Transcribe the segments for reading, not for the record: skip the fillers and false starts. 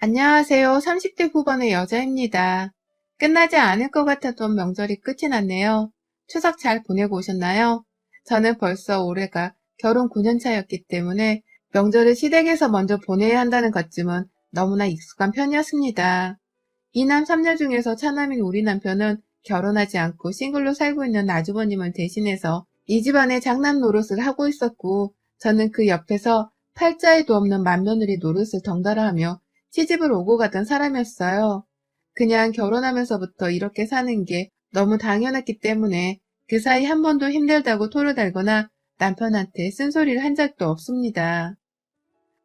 안녕하세요. 30대 후반의 여자입니다. 끝나지 않을 것 같았던 명절이 끝이 났네요. 추석 잘 보내고 오셨나요? 저는 벌써 올해가 결혼 9년 차였기 때문에 명절을 시댁에서 먼저 보내야 한다는 것쯤은 너무나 익숙한 편이었습니다. 이남 3녀 중에서 차남인 우리 남편은 결혼하지 않고 싱글로 살고 있는 아주버님을 대신해서 이 집안의 장남 노릇을 하고 있었고, 저는 그 옆에서 팔자에도 없는 맏며느리 노릇을 덩달아 하며 시집을 오고 가던 사람이었어요. 그냥 결혼하면서부터 이렇게 사는 게 너무 당연했기 때문에 그 사이 한 번도 힘들다고 토를 달거나 남편한테 쓴소리를 한 적도 없습니다.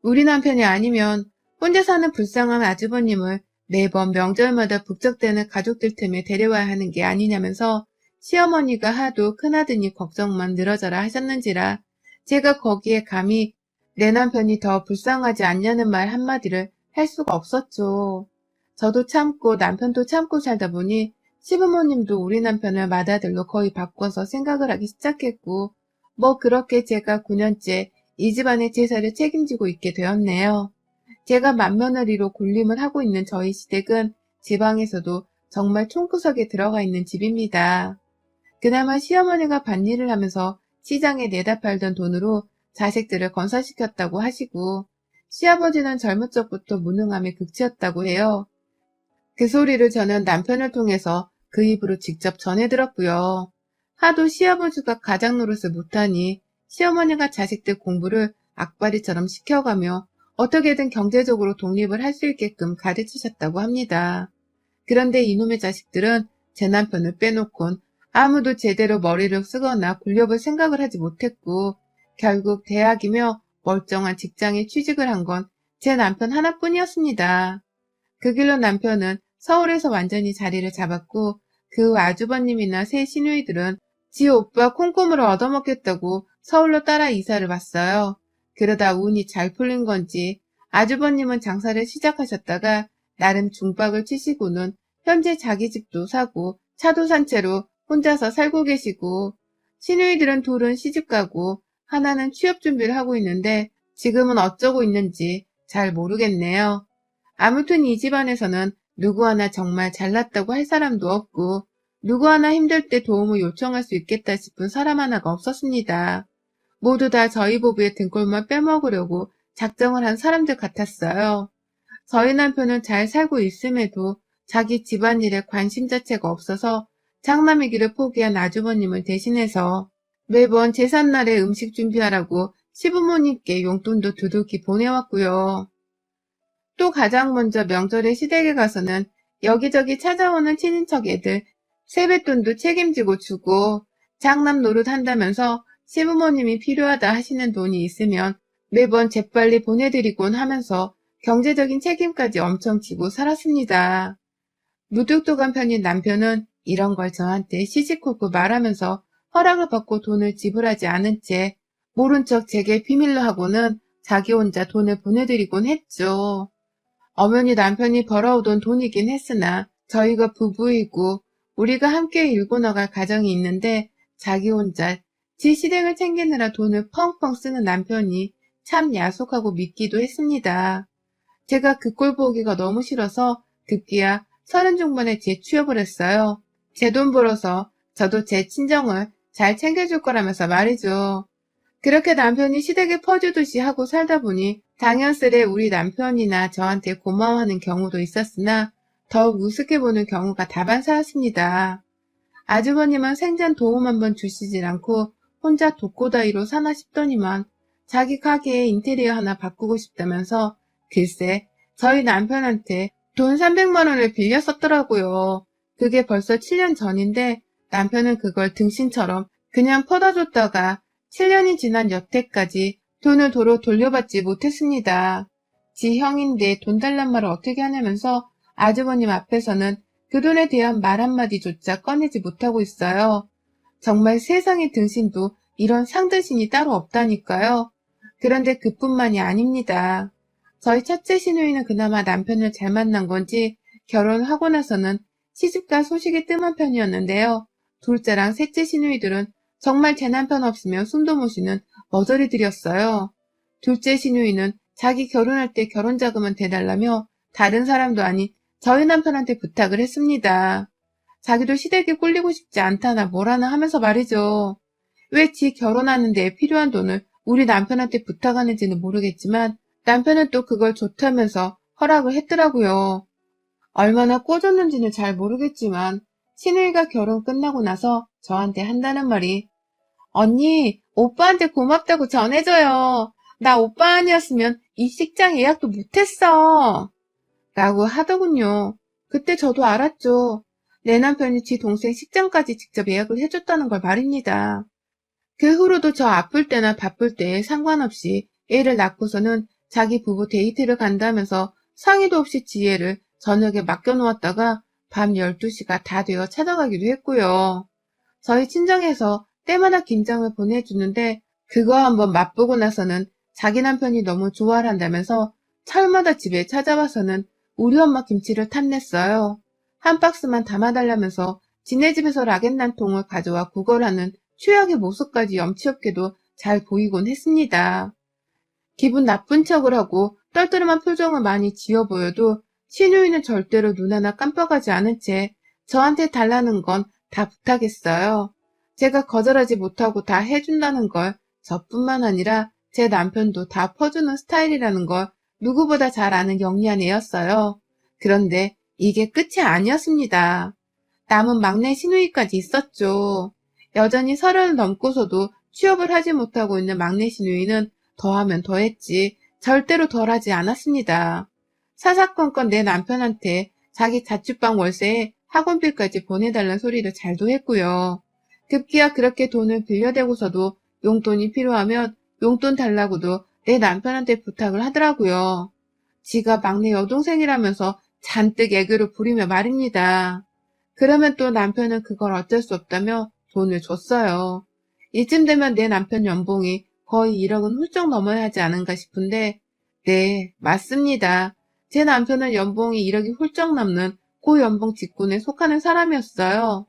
우리 남편이 아니면 혼자 사는 불쌍한 아주버님을 매번 명절마다 북적대는 가족들 틈에 데려와야 하는 게 아니냐면서 시어머니가 하도 큰아드니 걱정만 늘어져라 하셨는지라 제가 거기에 감히 내 남편이 더 불쌍하지 않냐는 말 한마디를 할 수가 없었죠. 저도 참고 남편도 참고 살다 보니 시부모님도 우리 남편을 맏아들로 거의 바꿔서 생각을 하기 시작했고, 뭐 그렇게 제가 9년째 이 집안의 제사를 책임지고 있게 되었네요. 제가 맏며느리로 군림을 하고 있는 저희 시댁은 지방에서도 정말 총구석에 들어가 있는 집입니다. 그나마 시어머니가 밭일을 하면서 시장에 내다 팔던 돈으로 자식들을 건사시켰다고 하시고, 시아버지는 젊은 적부터 무능함의 극치였다고 해요. 그 소리를 저는 남편을 통해서 그 입으로 직접 전해 들었고요. 하도 시아버지가 가장 노릇을 못하니 시어머니가 자식들 공부를 악바리처럼 시켜가며 어떻게든 경제적으로 독립을 할 수 있게끔 가르치셨다고 합니다. 그런데 이놈의 자식들은 제 남편을 빼놓곤 아무도 제대로 머리를 쓰거나 굴려볼 생각을 하지 못했고, 결국 대학이며 멀쩡한 직장에 취직을 한 건 제 남편 하나뿐이었습니다. 그 길로 남편은 서울에서 완전히 자리를 잡았고, 그 아주버님이나 새 시누이들은 지 오빠 콩고물을 얻어먹겠다고 서울로 따라 이사를 왔어요. 그러다 운이 잘 풀린 건지 아주버님은 장사를 시작하셨다가 나름 중박을 치시고는 현재 자기 집도 사고 차도 산 채로 혼자서 살고 계시고, 시누이들은 둘은 시집가고 하나는 취업 준비를 하고 있는데 지금은 어쩌고 있는지 잘 모르겠네요. 아무튼 이 집안에서는 누구 하나 정말 잘났다고 할 사람도 없고, 누구 하나 힘들 때 도움을 요청할 수 있겠다 싶은 사람 하나가 없었습니다. 모두 다 저희 부부의 등골만 빼먹으려고 작정을 한 사람들 같았어요. 저희 남편은 잘 살고 있음에도 자기 집안일에 관심 자체가 없어서 장남이기를 포기한 아주버님을 대신해서 매번 제삿날에 음식 준비하라고 시부모님께 용돈도 두둑이 보내왔고요. 또 가장 먼저 명절에 시댁에 가서는 여기저기 찾아오는 친인척 애들 세뱃돈도 책임지고 주고, 장남 노릇 한다면서 시부모님이 필요하다 하시는 돈이 있으면 매번 재빨리 보내드리곤 하면서 경제적인 책임까지 엄청 지고 살았습니다. 무뚝뚝한 편인 남편은 이런 걸 저한테 시시콜콜 말하면서 허락을 받고 돈을 지불하지 않은 채 모른 척 제게 비밀로 하고는 자기 혼자 돈을 보내드리곤 했죠. 엄연히 남편이 벌어오던 돈이긴 했으나 저희가 부부이고 우리가 함께 일고 나갈 가정이 있는데 자기 혼자 지 시댁을 챙기느라 돈을 펑펑 쓰는 남편이 참 야속하고 밉기도 했습니다. 제가 그 꼴 보기가 너무 싫어서 급기야 30 중반에 재취업을 했어요. 제 돈 벌어서 저도 제 친정을 잘 챙겨줄 거라면서 말이죠. 그렇게 남편이 시댁에 퍼주듯이 하고 살다 보니 당연스레 우리 남편이나 저한테 고마워하는 경우도 있었으나 더욱 우습게 보는 경우가 다반사였습니다. 아주버님은 생전 도움 한번 주시질 않고 혼자 독고다이로 사나 싶더니만 자기 가게에 인테리어 하나 바꾸고 싶다면서 글쎄 저희 남편한테 돈 300만 원을 빌려 썼더라고요. 그게 벌써 7년 전인데 남편은 그걸 등신처럼 그냥 퍼다 줬다가 7년이 지난 여태까지 돈을 도로 돌려받지 못했습니다. 지 형인데 돈 달란 말을 어떻게 하냐면서 아주버님 앞에서는 그 돈에 대한 말 한마디조차 꺼내지 못하고 있어요. 정말 세상의 등신도 이런 상등신이 따로 없다니까요. 그런데 그뿐만이 아닙니다. 저희 첫째 시누이는 그나마 남편을 잘 만난 건지 결혼하고 나서는 시집갈 소식이 뜸한 편이었는데요. 둘째랑 셋째 시누이들은 정말 제 남편 없으면 숨도 못 쉬는 머저리들이었어요. 둘째 시누이는 자기 결혼할 때 결혼자금은 대달라며 다른 사람도 아닌 저희 남편한테 부탁을 했습니다. 자기도 시댁에 꿀리고 싶지 않다나 뭐라나 하면서 말이죠. 왜 지 결혼하는데 필요한 돈을 우리 남편한테 부탁하는지는 모르겠지만 남편은 또 그걸 좋다면서 허락을 했더라고요. 얼마나 꼬졌는지는 잘 모르겠지만 신우이가 결혼 끝나고 나서 저한테 한다는 말이 언니, 오빠한테 고맙다고 전해줘요. 나 오빠 아니었으면 이 식장 예약도 못했어. 라고 하더군요. 그때 저도 알았죠. 내 남편이 지 동생 식장까지 직접 예약을 해줬다는 걸 말입니다. 그 후로도 저 아플 때나 바쁠 때에 상관없이 애를 낳고서는 자기 부부 데이트를 간다면서 상의도 없이 지혜를 저녁에 맡겨놓았다가 밤 12시가 다 되어 찾아가기도 했고요. 저희 친정에서 때마다 김장을 보내주는데 그거 한번 맛보고 나서는 자기 남편이 너무 좋아를 한다면서 철마다 집에 찾아와서는 우리 엄마 김치를 탐냈어요. 한 박스만 담아달라면서 지네 집에서 락앤란 통을 가져와 구걸하는 최악의 모습까지 염치 없게도 잘 보이곤 했습니다. 기분 나쁜 척을 하고 떨떠름한 표정을 많이 지어 보여도 시누이는 절대로 눈 하나 깜빡하지 않은 채 저한테 달라는 건 다 부탁했어요. 제가 거절하지 못하고 다 해준다는 걸 저뿐만 아니라 제 남편도 다 퍼주는 스타일이라는 걸 누구보다 잘 아는 영리한 애였어요. 그런데 이게 끝이 아니었습니다. 남은 막내 시누이까지 있었죠. 여전히 30을 넘고서도 취업을 하지 못하고 있는 막내 시누이는 더하면 더했지 절대로 덜하지 않았습니다. 사사건건 내 남편한테 자기 자취방 월세에 학원비까지 보내달라는 소리를 잘도 했고요. 급기야 그렇게 돈을 빌려대고서도 용돈이 필요하면 용돈 달라고도 내 남편한테 부탁을 하더라고요. 지가 막내 여동생이라면서 잔뜩 애교를 부리며 말입니다. 그러면 또 남편은 그걸 어쩔 수 없다며 돈을 줬어요. 이쯤 되면 내 남편 연봉이 거의 1억은 훌쩍 넘어야 하지 않은가 싶은데 네, 맞습니다. 제 남편은 연봉이 1억이 훌쩍 넘는 고연봉 직군에 속하는 사람이었어요.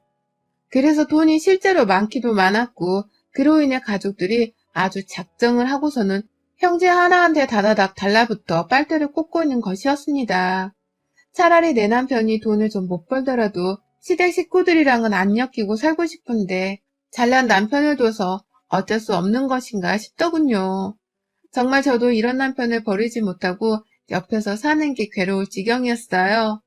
그래서 돈이 실제로 많기도 많았고 그로 인해 가족들이 아주 작정을 하고서는 형제 하나한테 다다닥 달라붙어 빨대를 꽂고 있는 것이었습니다. 차라리 내 남편이 돈을 좀 못 벌더라도 시댁 식구들이랑은 안 엮이고 살고 싶은데 잘난 남편을 둬서 어쩔 수 없는 것인가 싶더군요. 정말 저도 이런 남편을 버리지 못하고 옆에서 사는 게 괴로울 지경이었어요.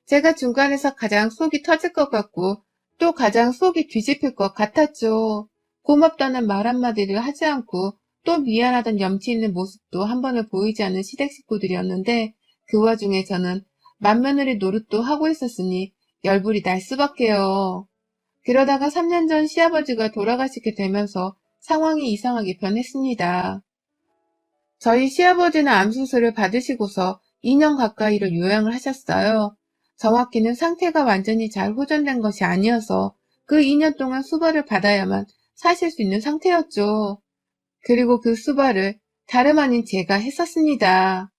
제가 중간에서 가장 속이 터질 것 같고 또 가장 속이 뒤집힐 것 같았죠. 고맙다는 말 한마디를 하지 않고 또 미안하던 염치 있는 모습도 한 번을 보이지 않는 시댁 식구들이었는데 그 와중에 저는 맏며느리 노릇도 하고 있었으니 열불이 날 수밖에요. 그러다가 3년 전 시아버지가 돌아가시게 되면서 상황이 이상하게 변했습니다. 저희 시아버지는 암수술을 받으시고서 2년 가까이를 요양을 하셨어요. 정확히는 상태가 완전히 잘 호전된 것이 아니어서 그 2년 동안 수발을 받아야만 사실 수 있는 상태였죠. 그리고 그 수발을 다름 아닌 제가 했었습니다.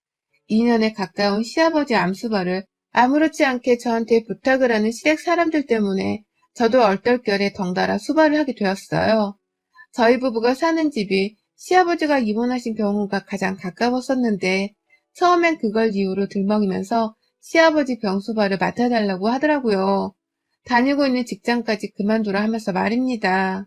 2년에 가까운 시아버지 암수발을 아무렇지 않게 저한테 부탁을 하는 시댁 사람들 때문에 저도 얼떨결에 덩달아 수발을 하게 되었어요. 저희 부부가 사는 집이 시아버지가 입원하신 병원과 가장 가까웠었는데 처음엔 그걸 이유로 들먹이면서 시아버지 병수발을 맡아달라고 하더라고요. 다니고 있는 직장까지 그만두라 하면서 말입니다.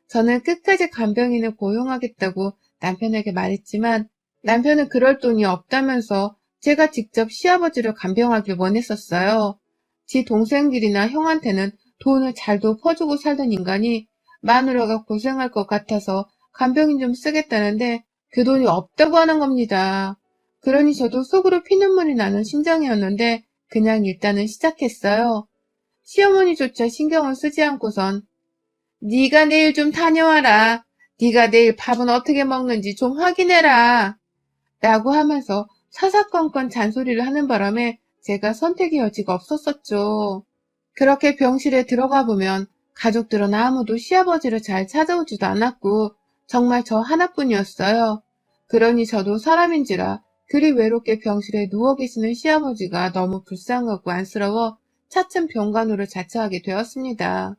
저는 끝까지 간병인을 고용하겠다고 남편에게 말했지만 남편은 그럴 돈이 없다면서 제가 직접 시아버지를 간병하길 원했었어요. 지 동생들이나 형한테는 돈을 잘도 퍼주고 살던 인간이 마누라가 고생할 것 같아서 간병인 좀 쓰겠다는데 그 돈이 없다고 하는 겁니다. 그러니 저도 속으로 피눈물이 나는 심정이었는데 그냥 일단은 시작했어요. 시어머니조차 신경을 쓰지 않고선 네가 내일 좀 다녀와라. 네가 내일 밥은 어떻게 먹는지 좀 확인해라. 라고 하면서 사사건건 잔소리를 하는 바람에 제가 선택의 여지가 없었었죠. 그렇게 병실에 들어가 보면 가족들은 아무도 시아버지를 잘 찾아오지도 않았고 정말 저 하나뿐이었어요. 그러니 저도 사람인지라 그리 외롭게 병실에 누워 계시는 시아버지가 너무 불쌍하고 안쓰러워 차츰 병간호를 자처하게 되었습니다.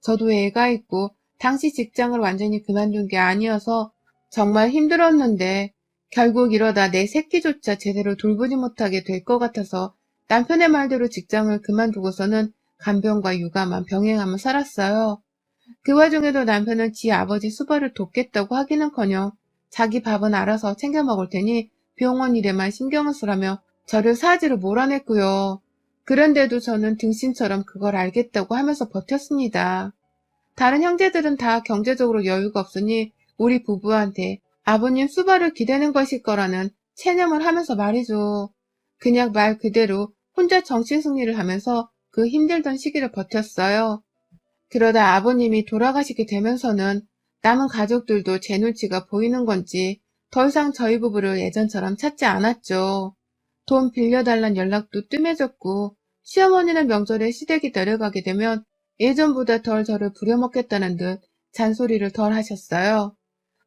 저도 애가 있고 당시 직장을 완전히 그만둔 게 아니어서 정말 힘들었는데 결국 이러다 내 새끼조차 제대로 돌보지 못하게 될 것 같아서 남편의 말대로 직장을 그만두고서는 간병과 육아만 병행하며 살았어요. 그 와중에도 남편은 지 아버지 수발을 돕겠다고 하기는커녕 자기 밥은 알아서 챙겨 먹을 테니 병원 일에만 신경을 쓰라며 저를 사지로 몰아냈고요. 그런데도 저는 등신처럼 그걸 알겠다고 하면서 버텼습니다. 다른 형제들은 다 경제적으로 여유가 없으니 우리 부부한테 아버님 수발을 기대는 것일 거라는 체념을 하면서 말이죠. 그냥 말 그대로 혼자 정신승리를 하면서 그 힘들던 시기를 버텼어요. 그러다 아버님이 돌아가시게 되면서는 남은 가족들도 제 눈치가 보이는 건지 더 이상 저희 부부를 예전처럼 찾지 않았죠. 돈 빌려달란 연락도 뜸해졌고 시어머니는 명절에 시댁이 내려가게 되면 예전보다 덜 저를 부려먹겠다는 듯 잔소리를 덜 하셨어요.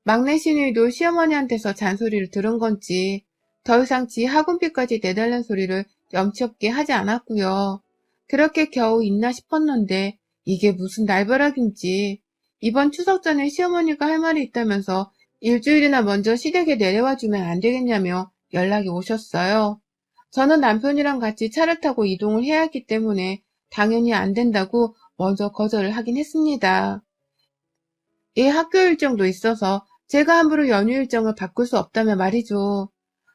막내 시누이도 시어머니한테서 잔소리를 들은 건지 더 이상 지 학원비까지 내달란 소리를 염치 없게 하지 않았고요. 그렇게 겨우 있나 싶었는데 이게 무슨 날벼락인지 이번 추석 전에 시어머니가 할 말이 있다면서 일주일이나 먼저 시댁에 내려와 주면 안 되겠냐며 연락이 오셨어요. 저는 남편이랑 같이 차를 타고 이동을 해야 하기 때문에 당연히 안 된다고 먼저 거절을 하긴 했습니다. 얘 학교 일정도 있어서 제가 함부로 연휴 일정을 바꿀 수 없다며 말이죠.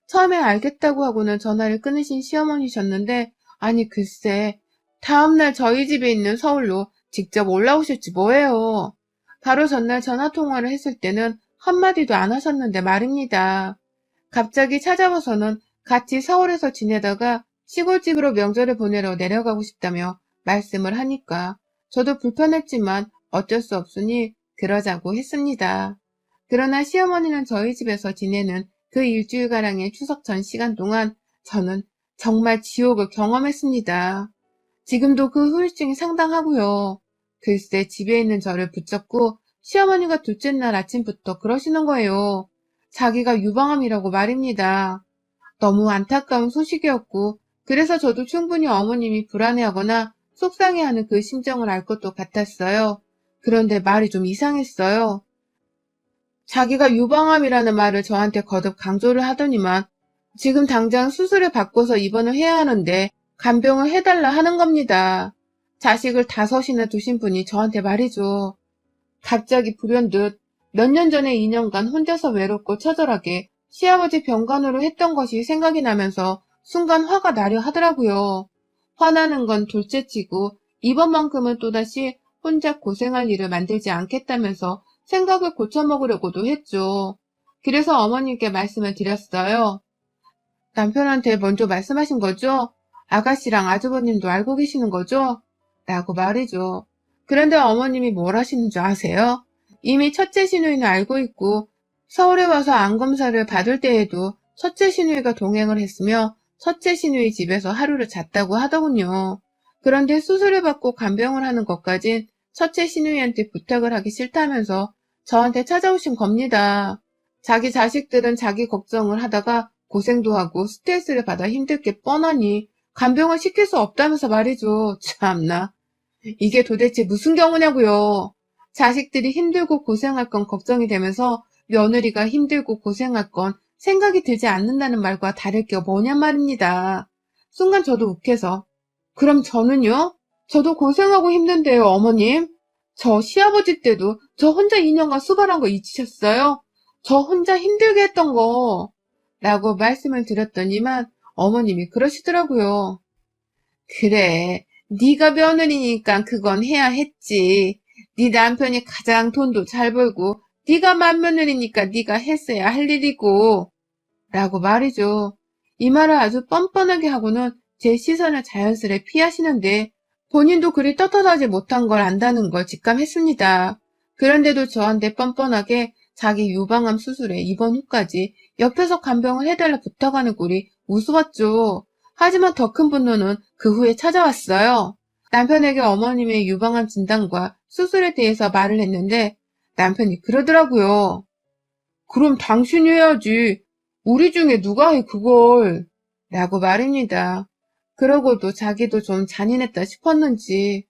처음에 알겠다고 하고는 전화를 끊으신 시어머니셨는데 아니 글쎄 다음날 저희 집에 있는 서울로 직접 올라오셨지 뭐예요. 바로 전날 전화통화를 했을 때는 한마디도 안 하셨는데 말입니다. 갑자기 찾아와서는 같이 서울에서 지내다가 시골집으로 명절을 보내러 내려가고 싶다며 말씀을 하니까 저도 불편했지만 어쩔 수 없으니 그러자고 했습니다. 그러나 시어머니는 저희 집에서 지내는 그 일주일가량의 추석 전 시간 동안 저는 정말 지옥을 경험했습니다. 지금도 그 후유증이 상당하고요. 글쎄 집에 있는 저를 붙잡고 시어머니가 둘째 날 아침부터 그러시는 거예요. 자기가 유방암이라고 말입니다. 너무 안타까운 소식이었고 그래서 저도 충분히 어머님이 불안해하거나 속상해하는 그 심정을 알 것도 같았어요. 그런데 말이 좀 이상했어요. 자기가 유방암이라는 말을 저한테 거듭 강조를 하더니만 지금 당장 수술을 받고서 입원을 해야 하는데 간병을 해달라 하는 겁니다. 자식을 5이나 두신 분이 저한테 말이죠. 갑자기 불현듯 몇 년 전에 2년간 혼자서 외롭고 처절하게 시아버지 병간호를 했던 것이 생각이 나면서 순간 화가 나려 하더라고요. 화나는 건 둘째치고 이번만큼은 또다시 혼자 고생할 일을 만들지 않겠다면서 생각을 고쳐먹으려고도 했죠. 그래서 어머님께 말씀을 드렸어요. 남편한테 먼저 말씀하신 거죠? 아가씨랑 아주버님도 알고 계시는 거죠? 라고 말이죠. 그런데 어머님이 뭘 하시는 줄 아세요? 이미 첫째 시누이는 알고 있고 서울에 와서 암검사를 받을 때에도 첫째 시누이가 동행을 했으며 첫째 시누이 집에서 하루를 잤다고 하더군요. 그런데 수술을 받고 간병을 하는 것까진 첫째 시누이한테 부탁을 하기 싫다면서 저한테 찾아오신 겁니다. 자기 자식들은 자기 걱정을 하다가 고생도 하고 스트레스를 받아 힘들 게 뻔하니 간병을 시킬 수 없다면서 말이죠. 참나. 이게 도대체 무슨 경우냐고요. 자식들이 힘들고 고생할 건 걱정이 되면서 며느리가 힘들고 고생할 건 생각이 들지 않는다는 말과 다를 게 뭐냔 말입니다. 순간 저도 욱해서 그럼 저는요? 저도 고생하고 힘든데요, 어머님. 저 시아버지 때도 저 혼자 2년간 수발한 거 잊으셨어요? 저 혼자 힘들게 했던 거. 라고 말씀을 드렸더니만 어머님이 그러시더라고요. 그래, 네가 며느리니까 그건 해야 했지. 네 남편이 가장 돈도 잘 벌고 네가 맏며느리니까 네가 했어야 할 일이고. 라고 말이죠. 이 말을 아주 뻔뻔하게 하고는 제 시선을 자연스레 피하시는데 본인도 그리 떳떳하지 못한 걸 안다는 걸 직감했습니다. 그런데도 저한테 뻔뻔하게 자기 유방암 수술에 입원 후까지 옆에서 간병을 해달라 부탁하는 꼴이 우스웠죠. 하지만 더 큰 분노는 그 후에 찾아왔어요. 남편에게 어머님의 유방암 진단과 수술에 대해서 말을 했는데 남편이 그러더라고요. 그럼 당신이 해야지. 우리 중에 누가 해 그걸. 라고 말입니다. 그러고도 자기도 좀 잔인했다 싶었는지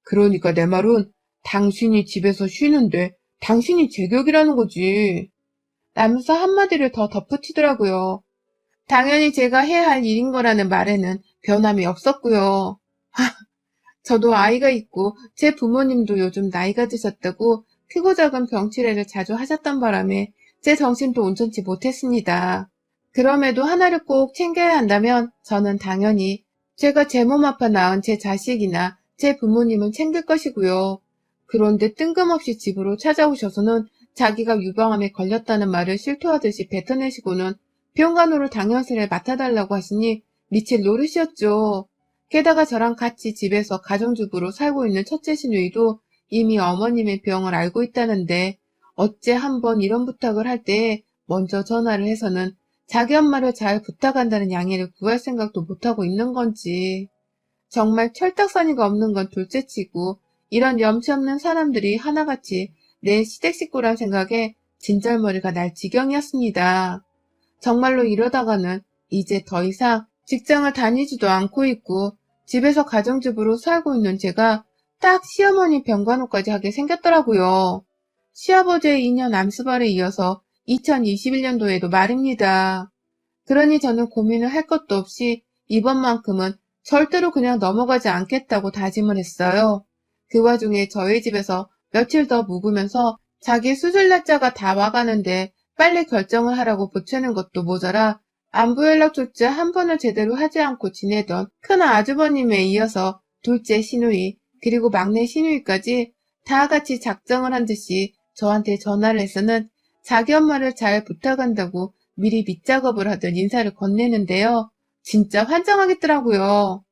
그러니까 내 말은 당신이 집에서 쉬는데 당신이 제격이라는 거지. 라면서 한마디를 더 덧붙이더라고요. 당연히 제가 해야 할 일인 거라는 말에는 변함이 없었고요. 저도 아이가 있고 제 부모님도 요즘 나이가 드셨다고 크고 작은 병치레를 자주 하셨던 바람에 제 정신도 온전치 못했습니다. 그럼에도 하나를 꼭 챙겨야 한다면 저는 당연히 제가 제 몸 아파 낳은 제 자식이나 제 부모님은 챙길 것이고요. 그런데 뜬금없이 집으로 찾아오셔서는 자기가 유방암에 걸렸다는 말을 실토하듯이 뱉어내시고는 병간호를 당연스레 맡아달라고 하시니 미칠 노릇이었죠. 게다가 저랑 같이 집에서 가정주부로 살고 있는 첫째 시누이도 이미 어머님의 병을 알고 있다는데 어째 한번 이런 부탁을 할 때에 먼저 전화를 해서는 자기 엄마를 잘 부탁한다는 양해를 구할 생각도 못하고 있는 건지. 정말 철딱서니가 없는 건 둘째치고 이런 염치 없는 사람들이 하나같이 내 시댁 식구란 생각에 진절머리가 날 지경이었습니다. 정말로 이러다가는 이제 더 이상 직장을 다니지도 않고 있고 집에서 가정주부로 살고 있는 제가 딱 시어머니 병간호까지 하게 생겼더라고요. 시아버지의 2년 암수발에 이어서 2021년도에도 말입니다. 그러니 저는 고민을 할 것도 없이 이번만큼은 절대로 그냥 넘어가지 않겠다고 다짐을 했어요. 그 와중에 저희 집에서 며칠 더 묵으면서 자기 수술 날짜가 다 와가는데 빨리 결정을 하라고 보채는 것도 모자라 안부 연락조차 한 번을 제대로 하지 않고 지내던 큰 아주버님에 이어서 둘째 시누이 그리고 막내 시누이까지 다 같이 작정을 한 듯이 저한테 전화를 해서는 자기 엄마를 잘 부탁한다고 미리 밑작업을 하듯 인사를 건네는데요. 진짜 환장하겠더라고요.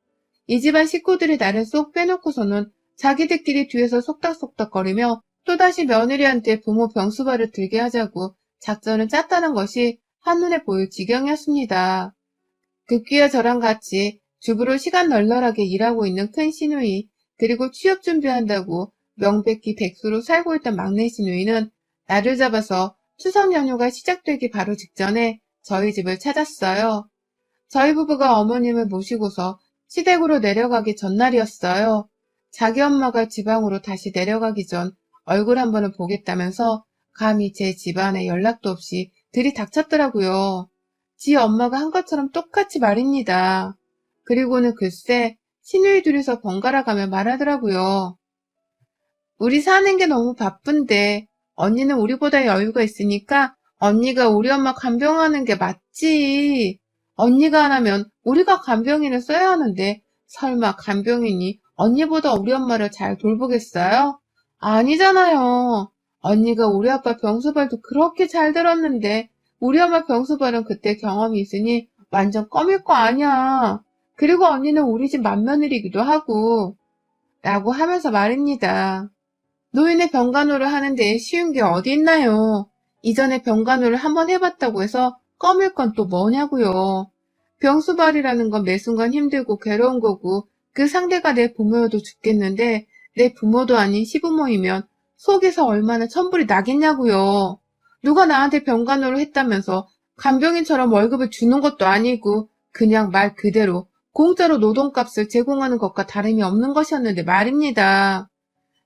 이 집안 식구들이 나를 쏙 빼놓고서는 자기들끼리 뒤에서 속닥속닥거리며 또다시 며느리한테 부모 병수발을 들게 하자고 작전을 짰다는 것이 한눈에 보일 지경이었습니다. 급기야 저랑 같이 주부로 시간 널널하게 일하고 있는 큰 시누이 그리고 취업 준비한다고 명백히 백수로 살고 있던 막내 시누이는 나를 잡아서 추석 연휴가 시작되기 바로 직전에 저희 집을 찾았어요. 저희 부부가 어머님을 모시고서 시댁으로 내려가기 전날이었어요. 자기 엄마가 지방으로 다시 내려가기 전 얼굴 한 번은 보겠다면서 감히 제 집안에 연락도 없이 들이닥쳤더라고요. 지 엄마가 한 것처럼 똑같이 말입니다. 그리고는 글쎄 시누이 둘이서 번갈아 가며 말하더라고요. 우리 사는 게 너무 바쁜데 언니는 우리보다 여유가 있으니까 언니가 우리 엄마 간병하는 게 맞지. 언니가 안 하면 우리가 간병인을 써야 하는데 설마 간병인이 언니보다 우리 엄마를 잘 돌보겠어요? 아니잖아요. 언니가 우리 아빠 병수발도 그렇게 잘 들었는데 우리 엄마 병수발은 그때 경험이 있으니 완전 껌일 거 아니야. 그리고 언니는 우리 집 맏며느리기도 하고 라고 하면서 말입니다. 노인의 병간호를 하는데 쉬운 게 어디 있나요? 이전에 병간호를 한번 해봤다고 해서 껌일 건 또 뭐냐고요. 병수발이라는 건 매 순간 힘들고 괴로운 거고 그 상대가 내 부모여도 죽겠는데 내 부모도 아닌 시부모이면 속에서 얼마나 천불이 나겠냐고요. 누가 나한테 병간호를 했다면서 간병인처럼 월급을 주는 것도 아니고 그냥 말 그대로 공짜로 노동값을 제공하는 것과 다름이 없는 것이었는데 말입니다.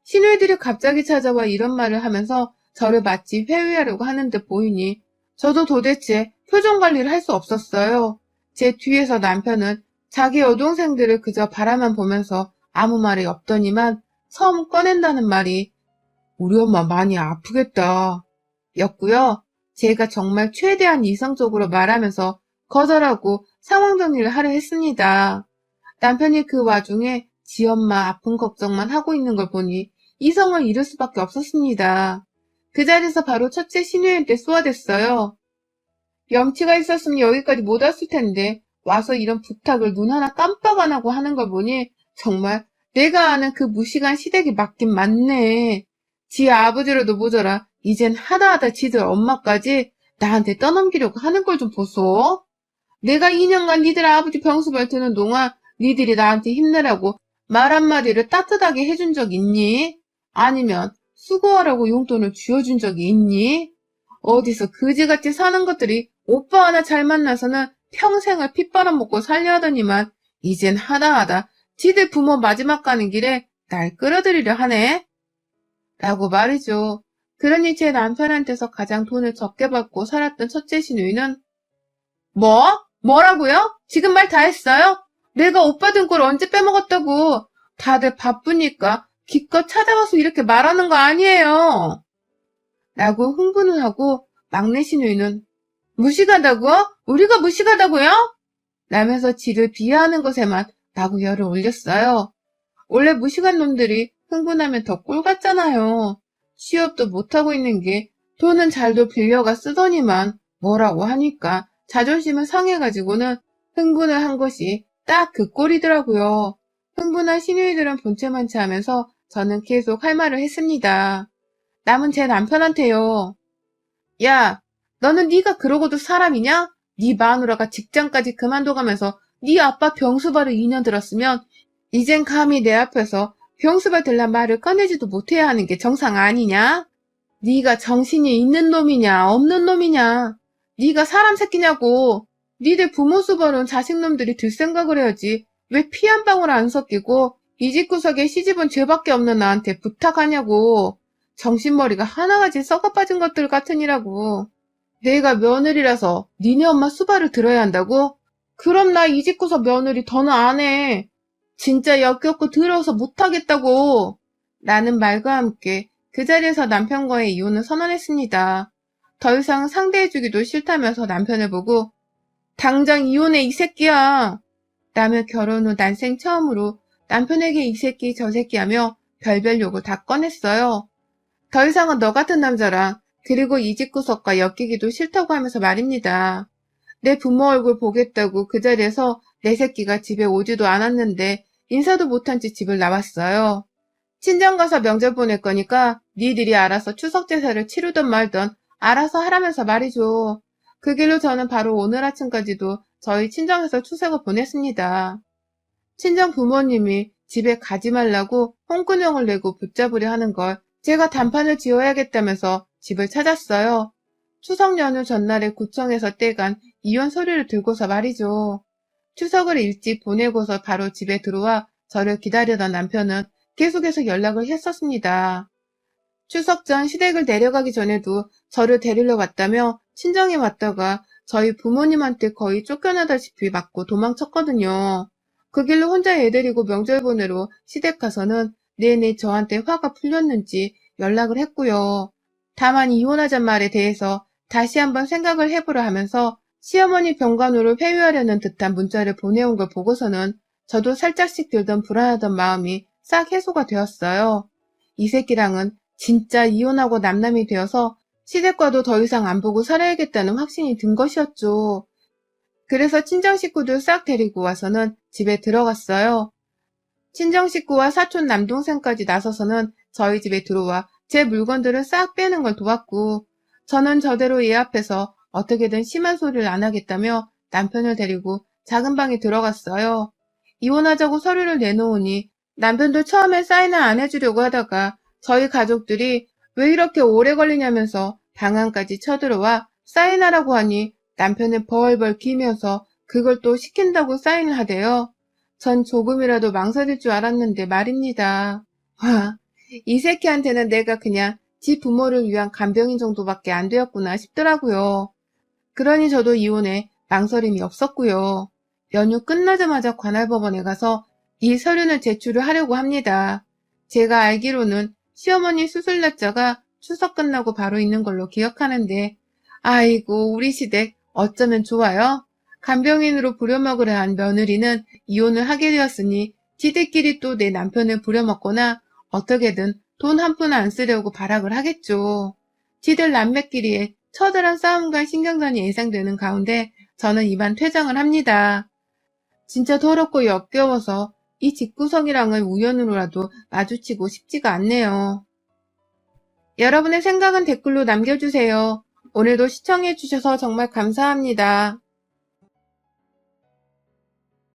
시누이들이 갑자기 찾아와 이런 말을 하면서 저를 마치 회유하려고 하는 듯 보이니 저도 도대체 표정 관리를 할 수 없었어요. 제 뒤에서 남편은 자기 여동생들을 그저 바라만 보면서 아무 말이 없더니만 처음 꺼낸다는 말이 우리 엄마 많이 아프겠다 였고요. 제가 정말 최대한 이성적으로 말하면서 거절하고 상황 정리를 하려 했습니다. 남편이 그 와중에 지 엄마 아픈 걱정만 하고 있는 걸 보니 이성을 잃을 수밖에 없었습니다. 그 자리에서 바로 첫째 시누이한테 쏘아댔어요. 염치가 있었으면 여기까지 못 왔을 텐데 와서 이런 부탁을 눈 하나 깜빡 안 하고 하는 걸 보니 정말 내가 아는 그 무식한 시댁이 맞긴 맞네. 지 아버지로도 모자라 이젠 하다하다 지들 엄마까지 나한테 떠넘기려고 하는 걸 좀 보소. 내가 2년간 니들 아버지 병수발 드는 동안 니들이 나한테 힘내라고 말 한마디를 따뜻하게 해준 적 있니? 아니면 수고하라고 용돈을 쥐어준 적이 있니? 어디서 그지같이 사는 것들이 오빠 하나 잘 만나서는 평생을 피 빨아먹고 살려 하더니만 이젠 하다하다 지들 부모 마지막 가는 길에 날 끌어들이려 하네? 라고 말이죠. 그러니 제 남편한테서 가장 돈을 적게 받고 살았던 첫째 시누이는 뭐? 뭐라고요? 지금 말 다 했어요? 내가 오빠 등골 언제 빼먹었다고. 다들 바쁘니까 기껏 찾아와서 이렇게 말하는 거 아니에요. 라고 흥분을 하고 막내 시누이는 무식하다고? 우리가 무식하다고요? 라면서 지를 비하하는 것에만 마구 열을 올렸어요. 원래 무식한 놈들이 흥분하면 더 꼴 같잖아요. 취업도 못하고 있는 게 돈은 잘도 빌려가 쓰더니만 뭐라고 하니까 자존심을 상해가지고는 흥분을 한 것이 딱 그 꼴이더라고요. 흥분한 시누이들은 본체만치 하면서 저는 계속 할 말을 했습니다. 남은 제 남편한테요. 야, 너는 네가 그러고도 사람이냐? 네 마누라가 직장까지 그만둬가면서 네 아빠 병수발을 2년 들었으면 이젠 감히 내 앞에서 병수발 들란 말을 꺼내지도 못해야 하는 게 정상 아니냐? 네가 정신이 있는 놈이냐 없는 놈이냐? 네가 사람 새끼냐고. 니들 부모 수발은 자식놈들이 들 생각을 해야지. 왜 피 한 방울 안 섞이고 이 집구석에 시집은 죄밖에 없는 나한테 부탁하냐고. 정신머리가 하나같이 썩어빠진 것들 같으니라고. 내가 며느리라서 니네 엄마 수발을 들어야 한다고? 그럼 나 이 집구석 며느리 더는 안 해. 진짜 역겹고 더러워서 못하겠다고. 라는 말과 함께 그 자리에서 남편과의 이혼을 선언했습니다. 더 이상 상대해주기도 싫다면서 남편을 보고 당장 이혼해 이 새끼야. 라며 결혼 후 난생 처음으로 남편에게 이 새끼 저 새끼 하며 별별 욕을 다 꺼냈어요. 더 이상은 너 같은 남자랑 그리고 이 집구석과 엮이기도 싫다고 하면서 말입니다. 내 부모 얼굴 보겠다고 그 자리에서 내 새끼가 집에 오지도 않았는데 인사도 못한 채 집을 나왔어요. 친정 가서 명절 보낼 거니까 니들이 알아서 추석 제사를 치르던 말던 알아서 하라면서 말이죠. 그 길로 저는 바로 오늘 아침까지도 저희 친정에서 추석을 보냈습니다. 친정 부모님이 집에 가지 말라고 홍군형을 내고 붙잡으려 하는 걸 제가 단판을 지어야겠다면서 집을 찾았어요. 추석 연휴 전날에 구청에서 떼간 이혼 서류를 들고서 말이죠. 추석을 일찍 보내고서 바로 집에 들어와 저를 기다리던 남편은 계속해서 연락을 했었습니다. 추석 전 시댁을 내려가기 전에도 저를 데리러 왔다며 친정에 왔다가 저희 부모님한테 거의 쫓겨나다시피 맞고 도망쳤거든요. 그 길로 혼자 애 데리고 명절 보내러 시댁 가서는 내내 저한테 화가 풀렸는지 연락을 했고요. 다만 이혼하잔 말에 대해서 다시 한번 생각을 해보라 하면서 시어머니 병간호를 회유하려는 듯한 문자를 보내온 걸 보고서는 저도 살짝씩 들던 불안하던 마음이 싹 해소가 되었어요. 이 새끼랑은 진짜 이혼하고 남남이 되어서 시댁과도 더 이상 안 보고 살아야겠다는 확신이 든 것이었죠. 그래서 친정 식구들 싹 데리고 와서는 집에 들어갔어요. 친정 식구와 사촌 남동생까지 나서서는 저희 집에 들어와 제 물건들을 싹 빼는 걸 도왔고 저는 저대로 얘 앞에서 어떻게든 심한 소리를 안 하겠다며 남편을 데리고 작은 방에 들어갔어요. 이혼하자고 서류를 내놓으니 남편도 처음엔 사인을 안 해주려고 하다가 저희 가족들이 왜 이렇게 오래 걸리냐면서 방 안까지 쳐들어와 사인하라고 하니 남편은 벌벌 기면서 그걸 또 시킨다고 사인을 하대요. 전 조금이라도 망설일 줄 알았는데 말입니다. 와, 이 새끼한테는 내가 그냥 지 부모를 위한 간병인 정도밖에 안 되었구나 싶더라고요. 그러니 저도 이혼에 망설임이 없었고요. 연휴 끝나자마자 관할법원에 가서 이 서류는 제출을 하려고 합니다. 제가 알기로는 시어머니 수술 날짜가 추석 끝나고 바로 있는 걸로 기억하는데 아이고 우리 시댁 어쩌면 좋아요. 간병인으로 부려먹으려 한 며느리는 이혼을 하게 되었으니 지들끼리 또 내 남편을 부려먹거나 어떻게든 돈 한 푼 안 쓰려고 발악을 하겠죠. 지들 남매끼리의 처절한 싸움과 신경전이 예상되는 가운데 저는 이만 퇴장을 합니다. 진짜 더럽고 역겨워서 이 집구석이랑은 우연으로라도 마주치고 싶지가 않네요. 여러분의 생각은 댓글로 남겨주세요. 오늘도 시청해주셔서 정말 감사합니다.